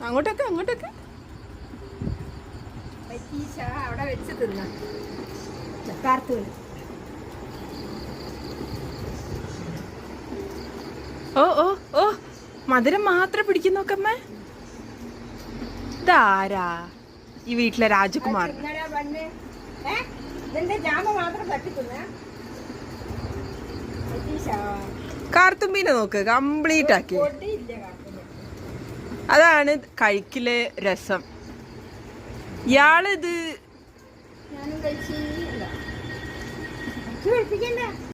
അങ്ങോട്ടൊക്കെ അങ്ങോട്ടൊക്കെ അവിടെ വെച്ച് തിന്ന കാർത്തൂൺ. ഓ ഓ ഓ മധുരം മാത്രം പിടിക്കുന്നോക്കമ്മ. ഇതാരാ ഈ വീട്ടിലെ രാജകുമാർ? കാർത്തുമ്പീനെ നോക്ക്, കംപ്ലീറ്റ് ആക്കി. അതാണ് കഴിക്കല് രസം. ഇയാളിത് ഞാനും കഴിച്ചില്ല.